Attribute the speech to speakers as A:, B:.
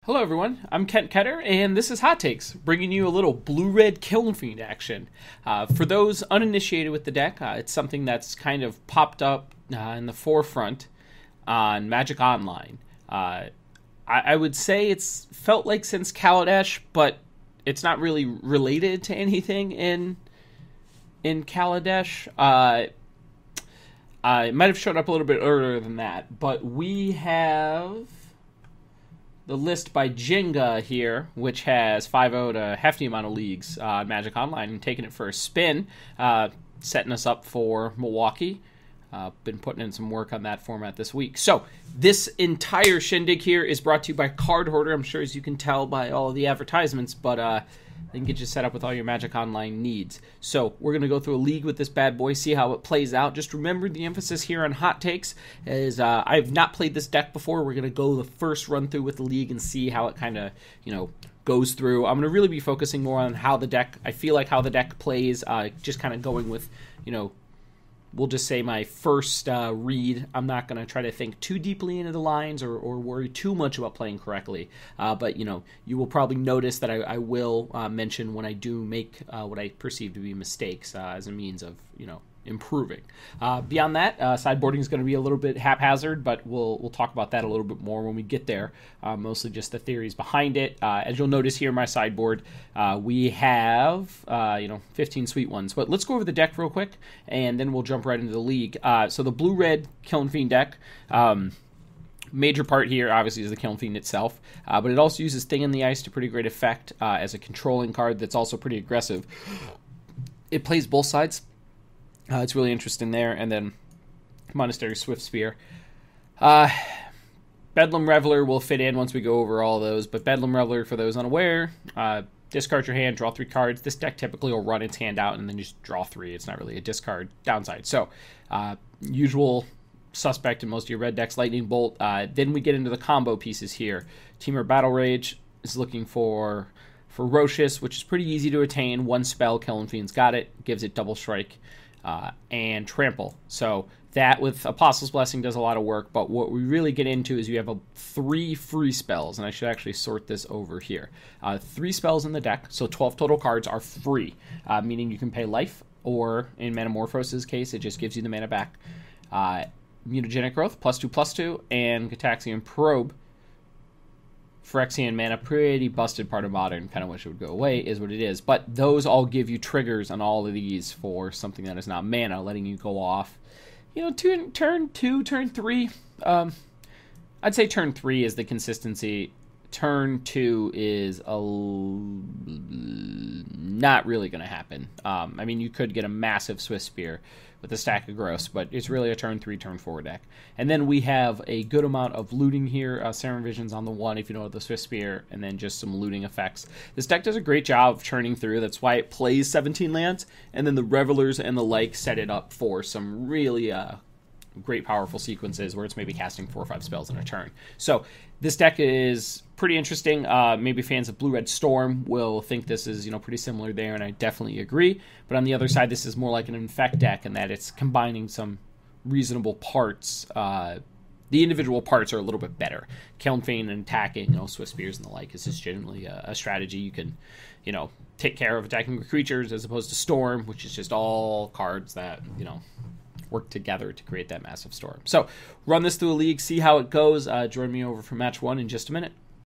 A: Hello everyone, I'm Ketter, and this is Hot Takes, bringing you a little blue-red Kiln Fiend action. For those uninitiated with the deck, it's something that's kind of popped up in the forefront on Magic Online. I would say it's felt like since Kaladesh, but it's not really related to anything in Kaladesh. It might have showed up a little bit earlier than that, but we have the list by Jenga here, which has 5-0'd a hefty amount of leagues on Magic Online and taking it for a spin, setting us up for Milwaukee. Been putting in some work on that format this week. So this entire shindig here is brought to you by Cardhoarder. I'm sure as you can tell by all of the advertisements, but they can get you set up with all your Magic Online needs. So we're going to go through a league with this bad boy, see how it plays out. Just remember the emphasis here on hot takes is I've not played this deck before. We're going to go the first run through with the league and see how it kind of, goes through. I'm going to really be focusing more on how the deck, I feel like how the deck plays, just kind of going with, we'll just say my first read. I'm not going to try to think too deeply into the lines or worry too much about playing correctly. But, you will probably notice that I will mention when I do make what I perceive to be mistakes as a means of, improving. Beyond that, sideboarding is going to be a little bit haphazard, but we'll talk about that a little bit more when we get there. Mostly just the theories behind it. As you'll notice here in my sideboard, we have 15 sweet ones. But let's go over the deck real quick, and then we'll jump right into the league. So the blue-red Kiln Fiend deck. Major part here, obviously, is the Kiln Fiend itself, but it also uses Thing in the Ice to pretty great effect as a controlling card that's also pretty aggressive. It plays both sides. It's really interesting there. And then Monastery Swift Spear. Bedlam Reveler will fit in once we go over all those. But Bedlam Reveler, for those unaware, discard your hand, draw 3 cards. This deck typically will run its hand out and then just draw 3. It's not really a discard downside. So, usual suspect in most of your red decks, Lightning Bolt. Then we get into the combo pieces here. Temur Battle Rage is looking for Ferocious, which is pretty easy to attain. 1 spell, Kiln Fiend's got it. Gives it double strike. And Trample. So that with Apostle's Blessing does a lot of work, but what we really get into is you have 3 free spells, and I should actually sort this over here. 3 spells in the deck, so 12 total cards are free, meaning you can pay life, or in Metamorphosis' case, it just gives you the mana back. Mutagenic Growth, +2/+2, and Gitaxian Probe. Phyrexian mana, pretty busted part of Modern, kind of wish it would go away, is what it is. But those all give you triggers on all of these for something that is not mana, letting you go off, turn 2, turn 3. I'd say turn 3 is the consistency. Turn 2 is not really going to happen. You could get a massive Swift Spear with a stack of gross, but it's really a turn 3, turn 4 deck. And then we have a good amount of looting here. Serum Vision's on the 1 if you know the Swift Spear, and then just some looting effects. This deck does a great job of churning through. That's why it plays 17 lands, and then the Revelers and the like set it up for some really great powerful sequences where it's maybe casting 4 or 5 spells in a turn. So this deck is pretty interesting. Maybe fans of Blue-Red Storm will think this is pretty similar there, and I definitely agree. But on the other side, this is more like an Infect deck in that it's combining some reasonable parts. The individual parts are a little bit better. Kiln Fiend and attacking, Swift Spears and the like is just generally a strategy you can, take care of attacking creatures as opposed to Storm, which is just all cards that, work together to create that massive storm. So run this through a league, see how it goes. Join me over for match 1 in just a minute.